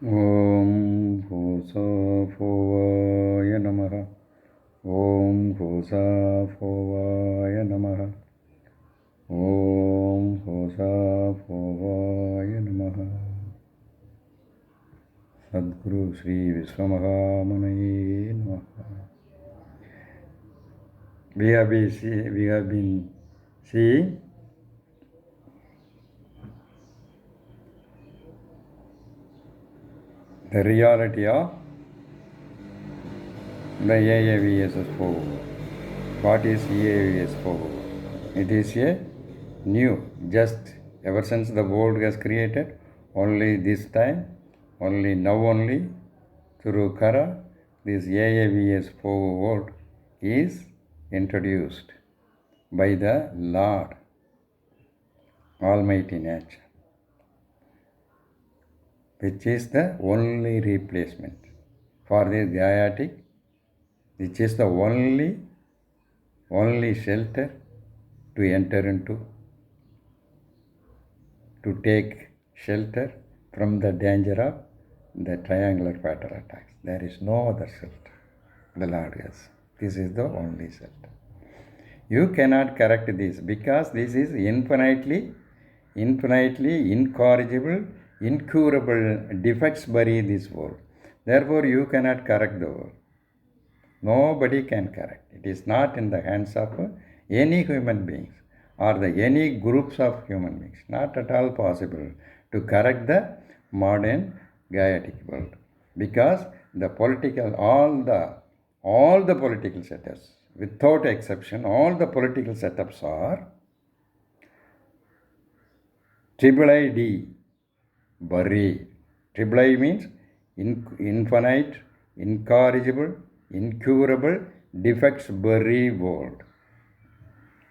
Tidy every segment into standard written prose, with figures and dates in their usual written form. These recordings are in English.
Om Hosafovaya Namaha. Om Hosafovaya Namaha. Om Hosafovaya Namaha. Sadguru Sri Vishwamahamanaye Namaha. We have been seeing the reality of the AAVSS FOHU. What is AAVSS FOHU? It is a new, just ever since the world has created, only this time, only now only, through Kara, this AAVSS FOHU world is introduced by the Lord, Almighty Nature, which is the only replacement for this Gaiatic, which is the only shelter to enter into, to take shelter from the danger of the triangular fatal attacks. There is no other shelter. The Lord has. This is the only shelter. You cannot correct this because this is infinitely incorrigible, incurable defects bury this world. Therefore, you cannot correct the world. Nobody can correct. It is not in the hands of any human beings or any groups of human beings. Not at all possible to correct the modern Gaiatic world, because the political, all the political setups, without exception, all the political setups are IIID, bury. III means infinite, incorrigible, incurable, defects bury world,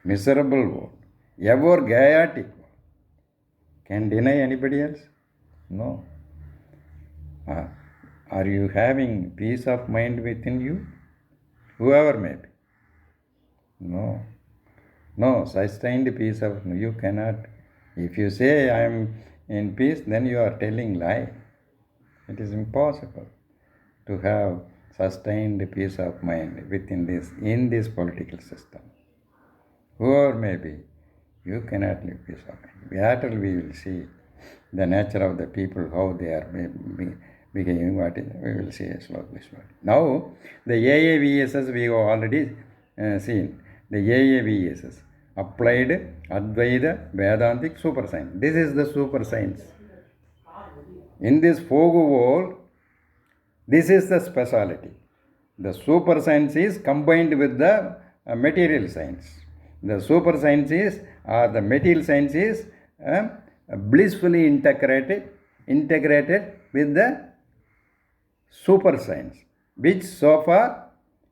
miserable world, ever Gaiatic world. Can deny anybody else? No. Are you having peace of mind within you? Whoever may be. No. No, sustained peace of you cannot. If you say I am in peace, then you are telling lie. It is impossible to have sustained peace of mind within this, in this political system. Whoever may be, you cannot live peace of mind. Later we will see the nature of the people, how they are behaving, what is, we will see slowly. Now, the AAVSS we have already seen. The AAVSS, Applied Advaita Vedantic Super Science. This is the super science. In this FOHU world, this is the speciality. The super science is combined with the material science. The super science is, or the material science is blissfully integrated with the super science, which so far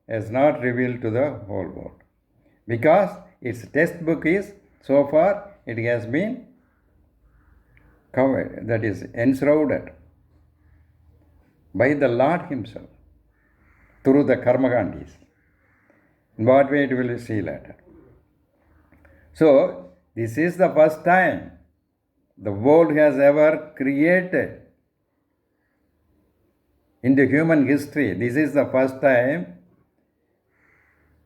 has not revealed to the whole world. Because its textbook is, so far, it has been covered, that is, enshrouded by the Lord Himself through the Karmagandhis. In what way it will see later. So, this is the first time the world has ever created in the human history. This is the first time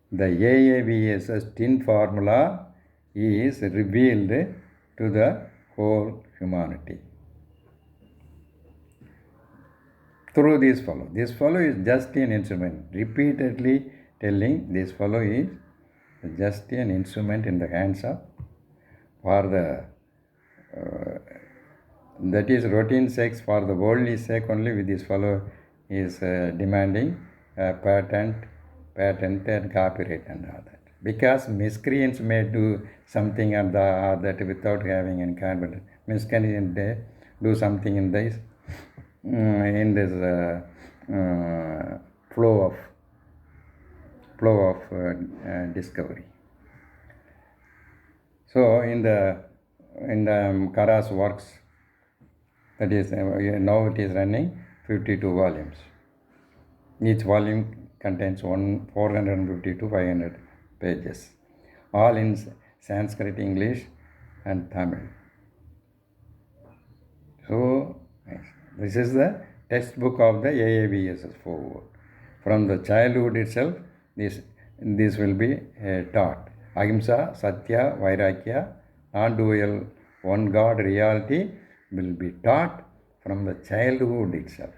the AAVSS tin formula is revealed to the whole humanity through this fellow. This fellow is just an instrument. Repeatedly telling, this fellow is just an instrument in the hands of, for the that is routine sex, for the worldly sake only. With this fellow is demanding patent and copyright and all that. Because miscreants may do something or that without having any copyright. Miscreants they do something in this flow of discovery. So in the Kara's works, that is now it is running 52 volumes. Each volume contains 450 to 500 pages, all in Sanskrit, English, and Tamil. So this is the textbook of the AAVSS FOHU. From the childhood itself, this will be taught. Ahimsa, Satya, Vairagya, non-dual, one God reality will be taught from the childhood itself.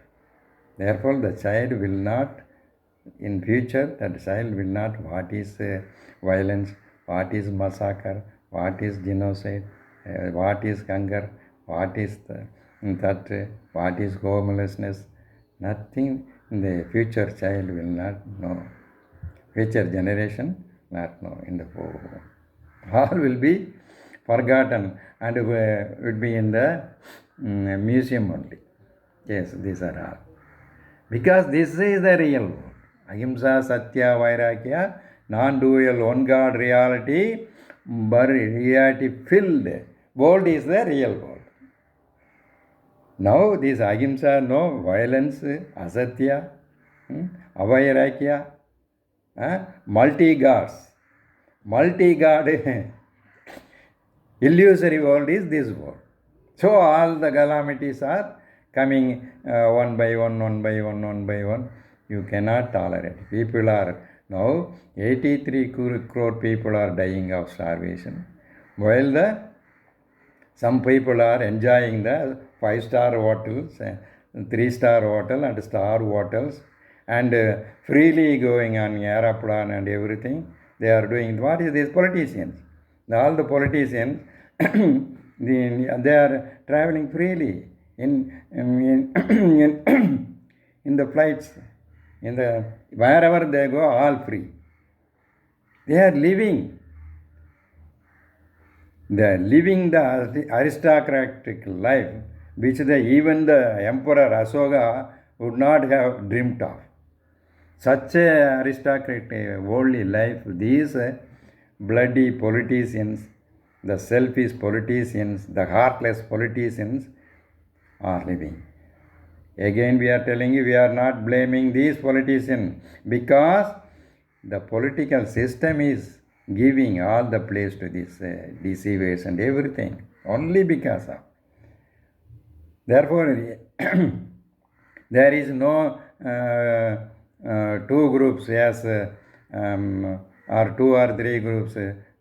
Therefore, the child will not, in future, that child will not, what is violence, what is massacre, what is genocide, what is hunger, what is what is homelessness. Nothing the future child will not know. Future generation not know in the FOHU. All will be forgotten and would be in the museum only. Yes, these are all. Because this is the real world. Ahimsa, Satya, Vairagya, non-dual, one God reality, but reality filled world is the real world. Now this Ahimsa, no violence, Asatya, Avairagya, multi-gods, multi-god illusory world is this world. So all the calamities are coming one by one, one by one, one by one. You cannot tolerate. People are now 83 crore people are dying of starvation, while some people are enjoying the 5-star hotels, 3-star hotel and star hotels, and freely going on aeroplane and everything. They are doing. What is these politicians? All the politicians, they are traveling freely in the flights, wherever they go, all free. They are living. They are living the aristocratic life, which even the Emperor Asoka would not have dreamt of. Such a aristocratic worldly life, these bloody politicians, the selfish politicians, the heartless politicians are living. Again we are telling you, we are not blaming these politicians, because the political system is giving all the place to these deceivers and everything, only because of. Therefore, there is no two groups, yes, or 2 or 3 groups,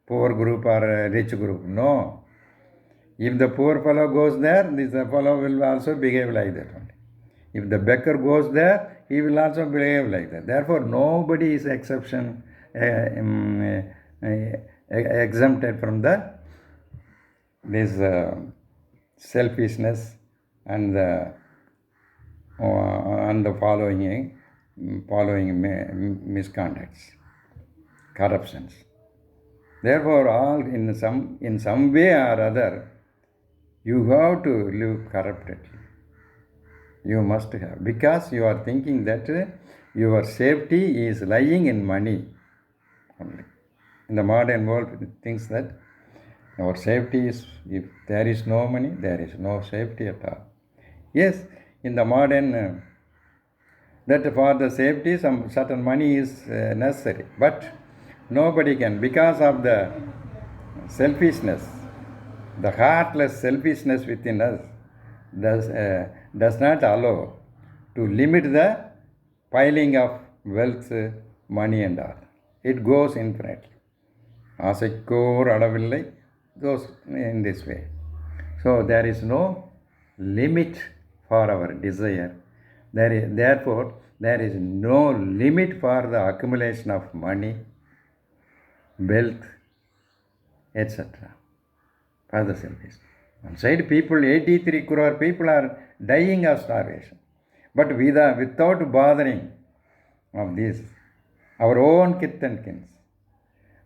poor group or rich group. No. If the poor fellow goes there, this fellow will also behave like that only. If the beggar goes there, he will also behave like that. Therefore, nobody is exempted from this selfishness and the following misconducts, corruptions. Therefore, all in some way or other, you have to live corruptly. You must have, because you are thinking that your safety is lying in money only. In the modern world, it thinks that our safety is, if there is no money, there is no safety at all. Yes, in the modern, that for the safety, some certain money is necessary, but nobody can, because of the selfishness, the heartless selfishness within us does not allow to limit the piling of wealth, money and all. It goes infinitely. Asaikor alavillai goes in this way. So there is no limit for our desire. Therefore, there is no limit for the accumulation of money, wealth, etc. for the selfish. One side, people, 83 crore people are dying of starvation. But without bothering of this, our own kith and kins,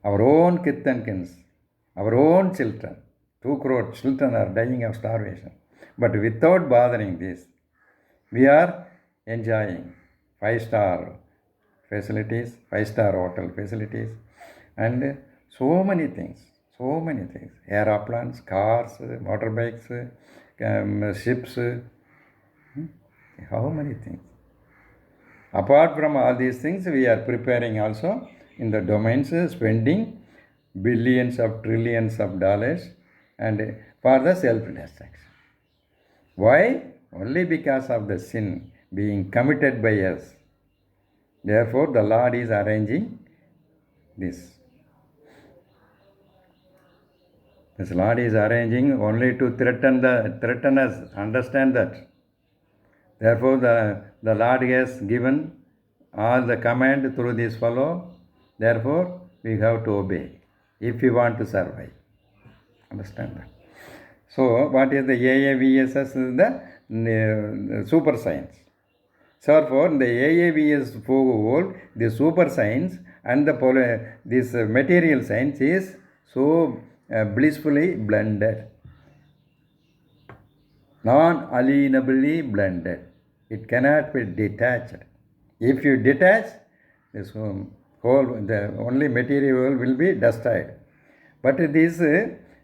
our own children, 2 crore children are dying of starvation. But without bothering this, we are enjoying 5-star facilities, 5-star hotel facilities, and so many things. Aeroplanes, cars, motorbikes, ships, how many things. Apart from all these things, we are preparing also in the domains, spending billions of trillions of dollars and for the self-destruction. Why? only because of the sin being committed by us. Therefore, the Lord is arranging this. This Lord is arranging only to threaten us. Understand that. Therefore, the Lord has given all the command through this fellow. Therefore, we have to obey if we want to survive. Understand that. So, what is the AAVSS? Is the super science. So, therefore, the AAVSS world, the super science and this material science is so blissfully blended, non-alienably blended. It cannot be detached. If you detach, this whole the only material world will be destroyed. But this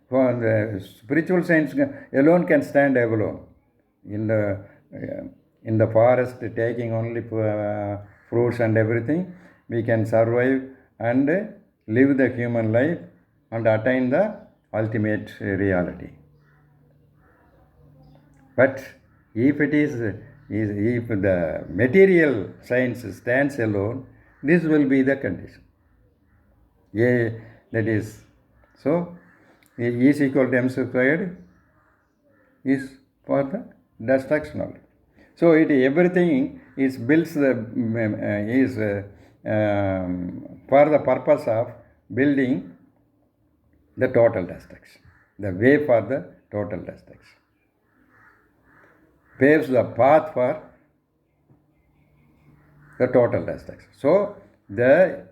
for the spiritual science alone can stand alone. In the forest, taking only fruits and everything, we can survive and live the human life and attain the ultimate reality. But if if the material science stands alone, this will be the condition. Yeah, that is so. E is equal to m squared is for the destruction of it. So everything is builds the is for the purpose of building the total destruction. The way for the total destruction. Paves the path for the total destruction. So the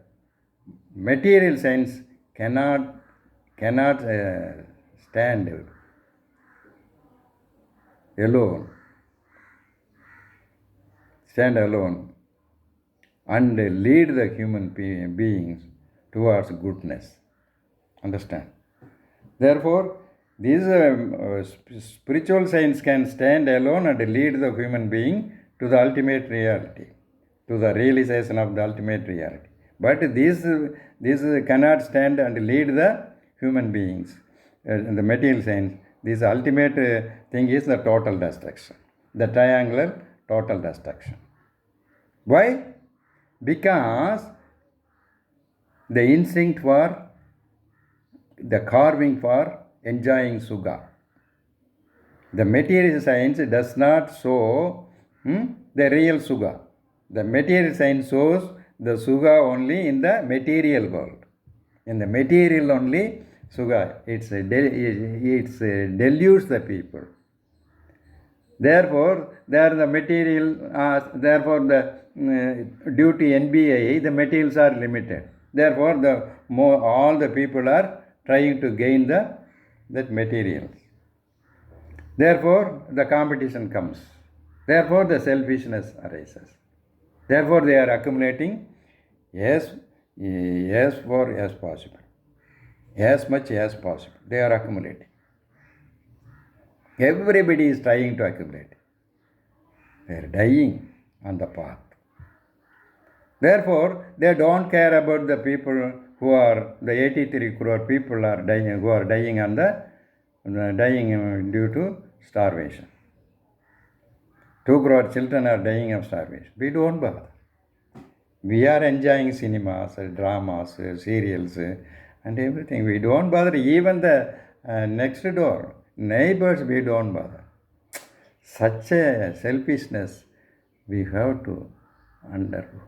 material science cannot stand alone and lead the human beings towards goodness. Understand? Therefore, this spiritual science can stand alone and lead the human being to the ultimate reality, to the realization of the ultimate reality. But this cannot stand and lead the human beings. The material science, this ultimate thing is the total destruction, the triangular total destruction. Why? Because the instinct for the carving for enjoying sugha. The material science does not show the real sugha. The material science shows the sugha only in the material world. In the material only sugha. It deludes the people. Therefore, there the material, therefore due to NBA, the materials are limited. Therefore, all the people are trying to gain that materials. Therefore, the competition comes. Therefore, the selfishness arises. Therefore, they are accumulating as possible. As much as possible. They are accumulating. Everybody is trying to accumulate. They are dying on the path. Therefore, they don't care about the people who are the 83 crore people are dying, who are dying due to starvation. 2 crore children are dying of starvation. We don't bother. We are enjoying cinemas, dramas, serials, and everything. We don't bother. Even the next door neighbors, we don't bother. Such a selfishness we have to undergo.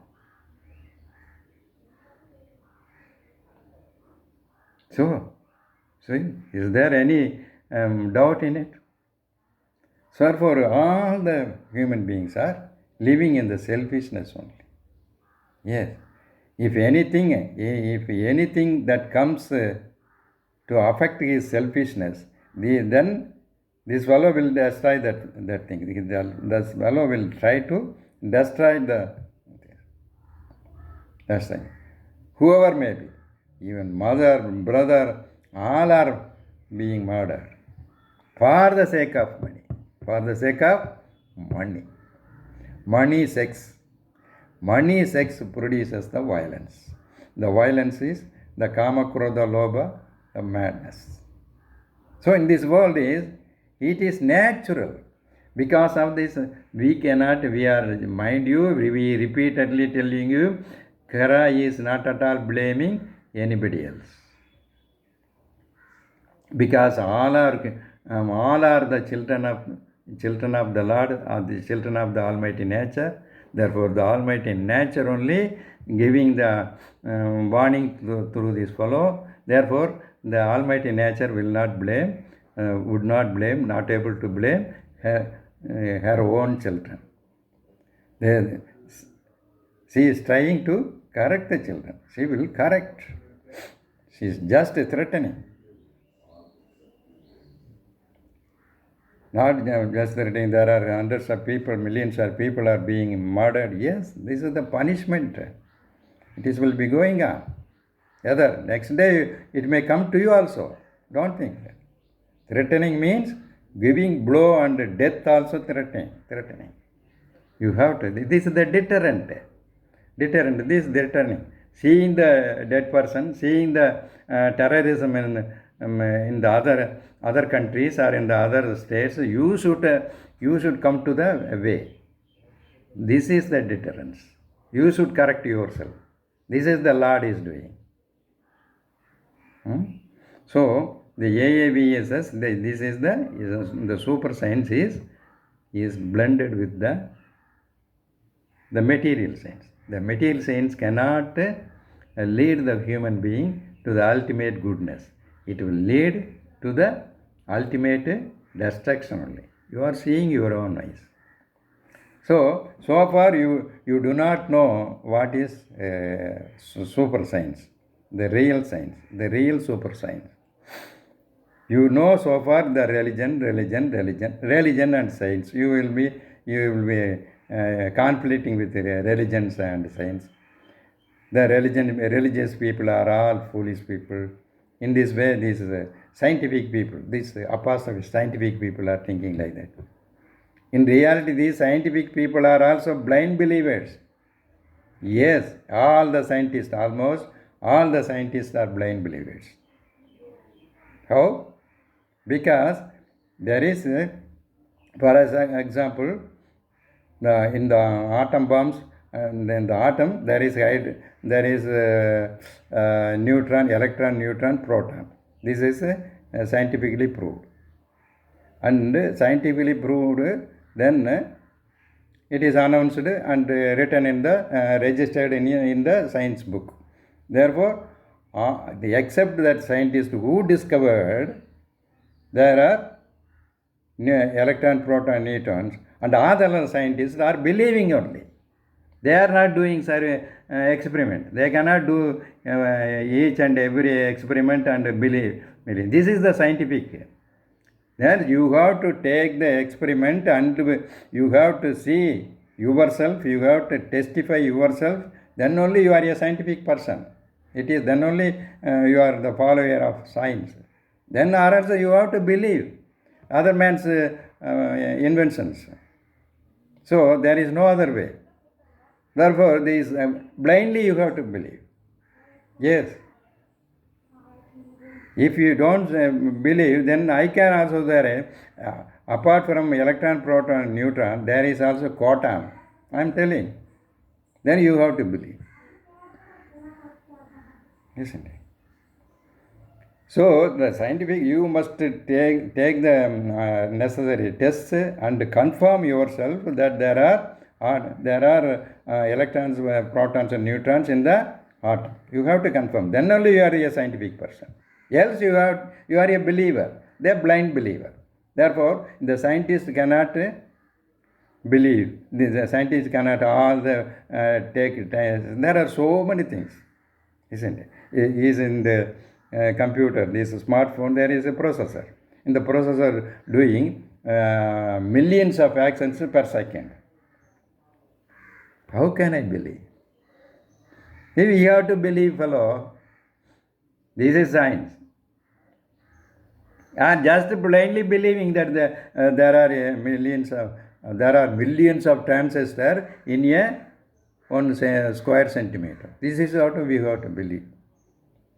So, is there any doubt in it? So, therefore, all the human beings are living in the selfishness only. Yes. If anything that comes to affect his selfishness, then this fellow will destroy that thing. This fellow will try to destroy that's thing. Whoever may be, even mother, brother, all are being murdered for the sake of money. For the sake of money. Money, sex. Money, sex produces the violence. The violence is the kama, krodha, lobha, the madness. So in this world it is natural. Because of this, we are, mind you, we repeatedly telling you, Kara is not at all blaming anybody else. Because all are the children of the Lord, or the children of the Almighty Nature. Therefore, the Almighty Nature only giving the warning through this fellow. Therefore, the Almighty Nature will not blame, would not blame, not able to blame her own children. She is trying to correct the children. She will correct. She is just threatening. Not just threatening. There are hundreds of people, millions of people are being murdered. Yes, this is the punishment. It will be going on. Other next day it may come to you also. Don't think that. Threatening means giving blow and death also threatening. You have to. This is the deterrent. This deterring. Seeing the dead person, seeing the terrorism in the other countries or in the other states, you should come to the way. This is the deterrence. You should correct yourself. This is the Lord is doing. So the AAVSS, this is the super science is blended with the material science. The material science cannot lead the human being to the ultimate goodness. It will lead to the ultimate destruction only. You are seeing your own eyes. So far you do not know what is super science, the real science, the real super science. You know so far the religion and science. You will be conflicting with religions and science. The religious people are all foolish people. In this way, these scientific people, these apostolic scientific people are thinking like that. In reality, these scientific people are also blind believers. Yes, almost all the scientists are blind believers. How? Because there is, for example, in the atom bombs, and in the atom there is neutron, electron, neutron, proton. This is scientifically proved. And scientifically proved, then it is announced and written in the registered in the science book. Therefore, except that scientists who discovered there are electron, proton, neutrons, and other scientists are believing only. They are not doing experiment. They cannot do each and every experiment and believe. This is the scientific. Then you have to take the experiment and you have to see yourself, you have to testify yourself, then only you are a scientific person. It is then only you are the follower of science. Then or else you have to believe other man's inventions. So there is no other way. Therefore, these blindly you have to believe. Yes. If you don't believe, then I can also there, apart from electron, proton, neutron, there is also quantum. I am telling. Then you have to believe. Isn't it? So the scientific, you must take the necessary tests and confirm yourself that there are electrons, protons and neutrons in the atom. You have to confirm. Then only you are a scientific person. Else you are a believer. They are blind believer. Therefore, the scientists cannot believe. The scientists cannot all take tests. There are so many things, isn't it? Is in the computer, this smartphone, there is a processor. In the processor doing millions of actions per second. How can I believe? If you have to believe, fellow, this is science. And just blindly believing that there are millions of transistors in a 1 square centimeter. This is what we have to believe.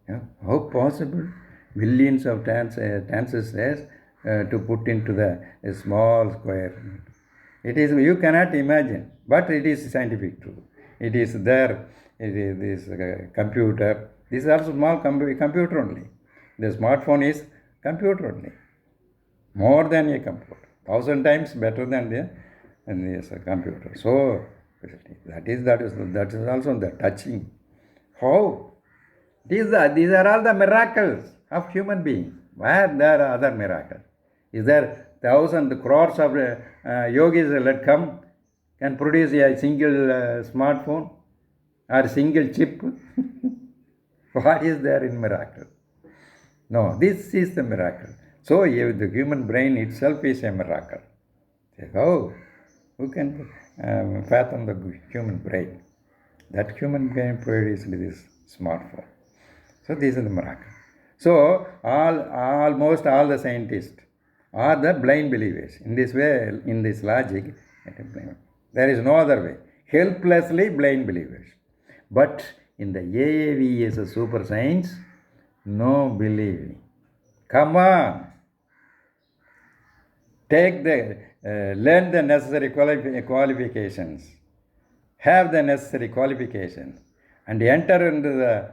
Yeah? How possible millions of transistors to put into a small square? It is, you cannot imagine, but it is scientific truth. It is there. It is this computer. This is also small computer only. The smartphone is computer only. More than a computer. 1,000 times better than this computer. So that is also the touching. How? These are all the miracles of human beings. Where there are other miracles? Is there 1,000 crores of yogis let come can produce a single smartphone or single chip? What is there in miracle? No, this is the miracle. So the human brain itself is a miracle. Oh, who can fathom the human brain? That human brain produced this smartphone. So this is the miracle. So almost all the scientists are the blind believers. In this way, in this logic, there is no other way. Helplessly blind believers. But in the AAVSS super science, no believing. Come on. Learn the necessary qualifications. Have the necessary qualifications. And enter into the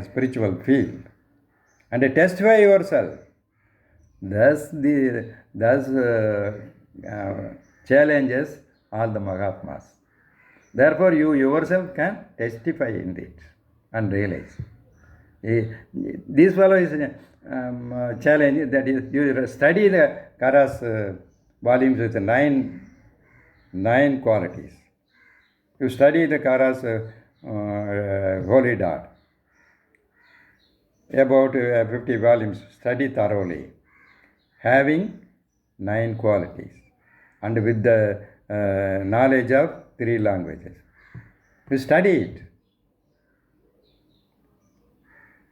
spiritual field. And testify yourself. Thus challenges all the Mahatmas. Therefore, you yourself can testify in it and realize. This fellow is challenge, that is, you study the Kara's volumes with nine qualities. You study the Kara's holy dot. About 50 volumes, study thoroughly, having 9 qualities, and with the knowledge of 3 languages. You study it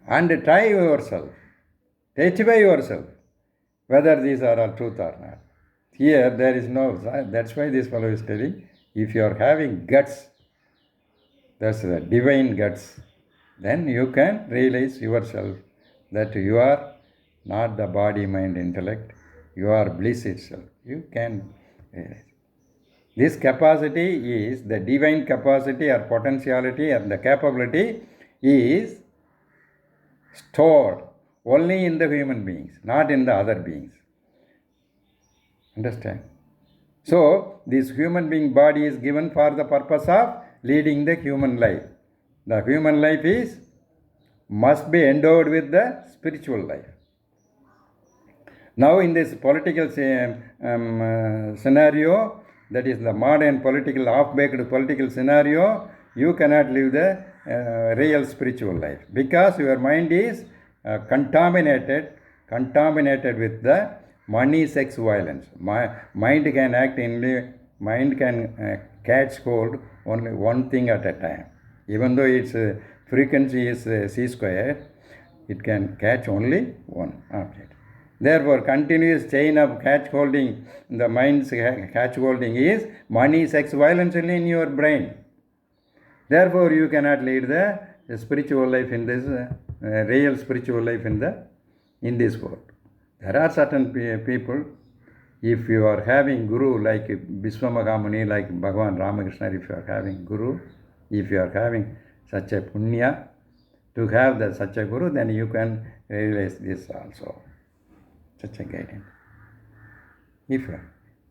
and try yourself, testify yourself whether these are all truth or not. Here there is no, that's why this fellow is telling, if you are having guts, that's the divine guts, then you can realize yourself that you are not the body, mind, intellect, you are bliss itself. You can realize. This capacity is the divine capacity or potentiality, and the capability is stored only in the human beings, not in the other beings. Understand? So, this human being body is given for the purpose of leading the human life. The human life must be endowed with the spiritual life. Now, in this political scenario, that is the modern political, half-baked political scenario, you cannot live the real spiritual life, because your mind is contaminated with the money, sex, violence. Mind can act mind can catch hold only one thing at a time. Even though its frequency is c square, it can catch only one object. Therefore, continuous chain of catch holding, the mind's catch holding is money, sex, violence only in your brain. Therefore, you cannot lead the spiritual life in this, real spiritual life in this world. There are certain people, if you are having Guru like Vishwamahamuni, like Bhagavan Ramakrishna, if you are having Guru, if you are having such a punya, to have such a Guru, then you can realize this also. Such a guidance.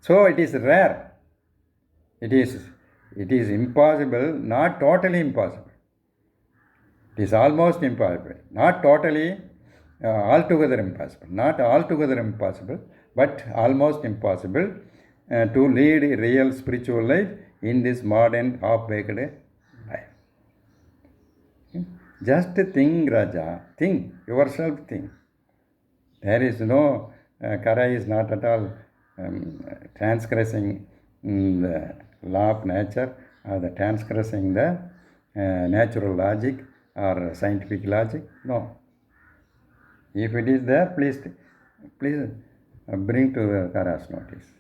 So it is rare. It is impossible, not totally impossible. It is almost impossible. Not totally, altogether impossible. Not altogether impossible, but almost impossible to lead a real spiritual life in this modern half-baked life. Just think, Raja. Think. Yourself think. There is no, Kara is not at all transgressing the law of nature, or the transgressing the natural logic or scientific logic. No. If it is there, please bring to Kara's notice.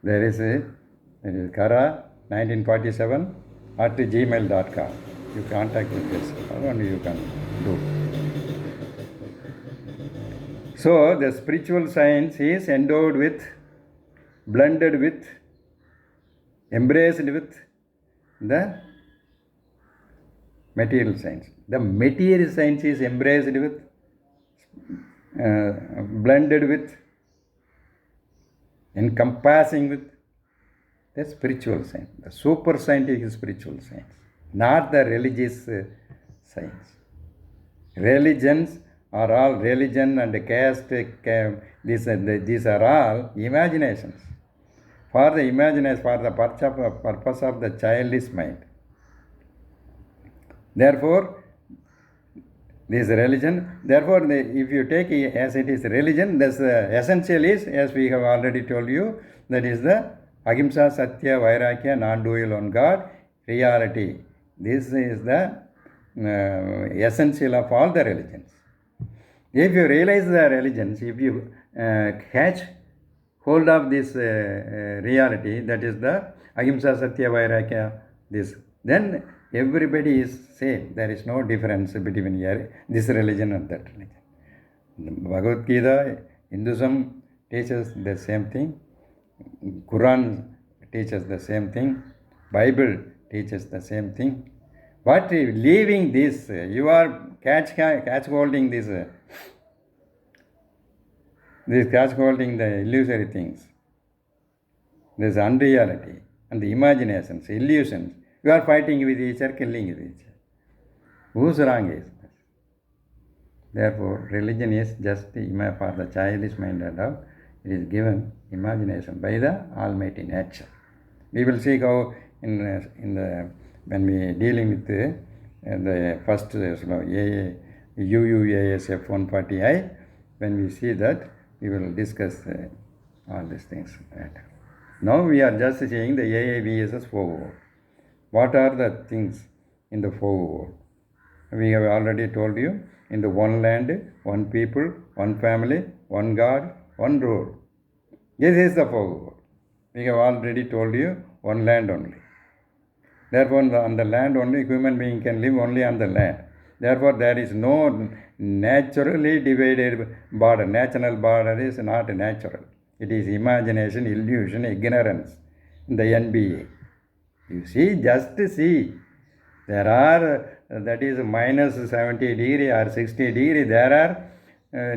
There is Kara 1947 at gmail.com. You contact with this, and you can do. So, the spiritual science is endowed with, blended with embraced with the material science. The material science is embraced with, blended with, encompassing with the spiritual science, the super scientific spiritual science, not the religious science. Religions are all religion and caste. These are all imaginations. For the imagination, for the purpose of the childish mind. Therefore, this religion, therefore, if you take it as it is religion, this essential is, as we have already told you, that is the Ahimsa, Satya, Vairagya, non-dual on God, reality. This is the essential of all the religions. If you realize the religions, if you catch hold of this reality, that is the Ahimsa, Satya, Vairagya, this, then everybody is same. There is no difference between this religion and that religion. Bhagavad Gita, Hinduism teaches the same thing. Quran teaches the same thing. Bible teaches the same thing. But leaving this, you are catch holding this catch holding the illusory things. This unreality and the imaginations, illusions. You are fighting with each other, killing with each other. Whose wrong is this? Therefore, religion is just for the childish minded of, it is given imagination by the Almighty nature. We will see how when we dealing with the first UUASF 140I, when we see that, we will discuss all these things later. Now we are just saying the AAVSS FOHU. What are the things in the FOHU? We have already told you, in the one land, one people, one family, one God, one rule. This is the FOHU. We have already told you, one land only. Therefore, on the land only, human being can live only on the land. Therefore, there is no naturally divided border. Natural border is not natural. It is imagination, illusion, ignorance. The NBA. You see, just see. There are, that is minus 70 degree or 60 degree. There are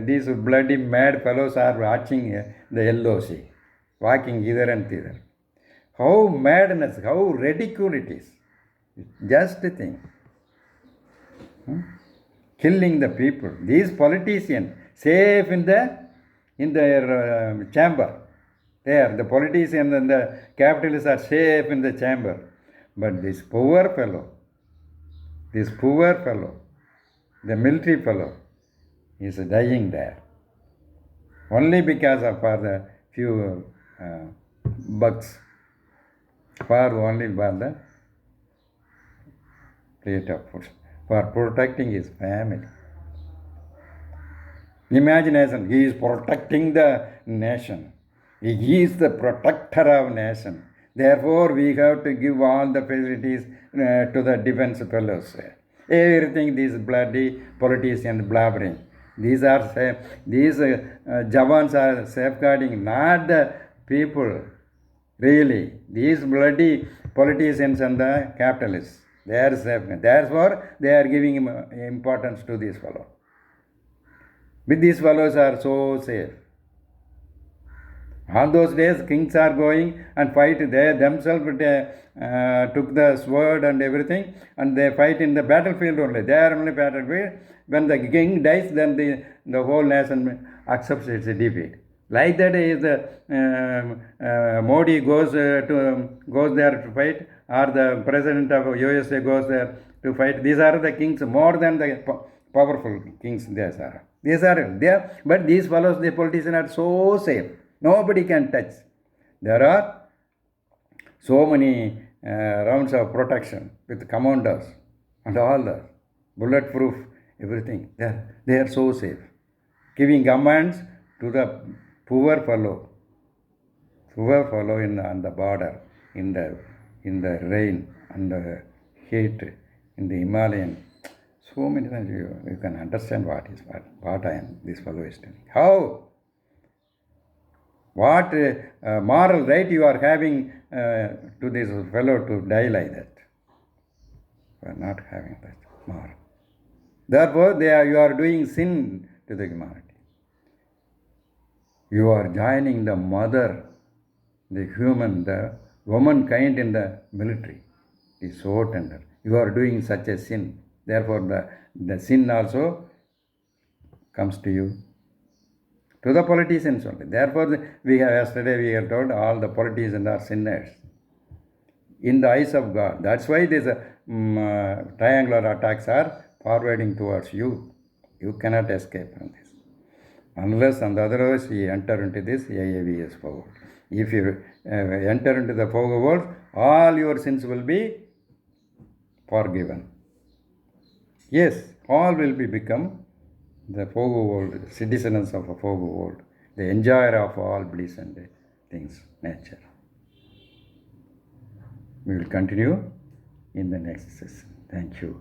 these bloody mad fellows are watching the LOC, walking hither and thither. How madness, how ridicule it is. Just think. Killing the people. These politicians, safe in their chamber. There, the politicians and the capitalists are safe in the chamber. But this poor fellow, the military fellow, is dying there. Only because of for the few bucks. Only for the plate of food. For protecting his family. Imagination, he is protecting the nation. He is the protector of nation. Therefore, we have to give all the facilities to the defense fellows. Everything, these bloody politicians blabbering. These Jawans are safeguarding, not the people. Really, these bloody politicians and the capitalists, they are safe. Therefore, they are giving importance to these fellows. But these fellows are so safe. All those days, kings are going and fight. They themselves took the sword and everything, and they fight in the battlefield only. They are only battlefield. When the king dies, then the whole nation accepts its defeat. Like that is Modi goes there to fight, or the president of USA goes there to fight. These are the kings more than the powerful kings. These are there, but these fellows, the politicians, are so safe. Nobody can touch. There are so many rounds of protection with commanders and all that, bulletproof, everything. They are so safe. Giving commands to the poor fellow on the border, in the rain and the heat, in the Himalayan. So many times you can understand what this fellow is doing. How? What moral right you are having to this fellow to die like that? You are not having that moral. Therefore, you are doing sin to the humanity. You are joining the mother, the human, the womankind in the military. It is so tender. You are doing such a sin. Therefore, the sin also comes to you. To the politicians only. Therefore, yesterday we have told all the politicians are sinners in the eyes of God. That's why these triangular attacks are forwarding towards you. You cannot escape from this. Unless and otherwise we enter into this AAVSS FOHU. If you enter into the FOHU world, all your sins will be forgiven. Yes, all will become the FOHU world, citizens of a FOHU world, the enjoyer of all bliss and things, nature. We will continue in the next session. Thank you.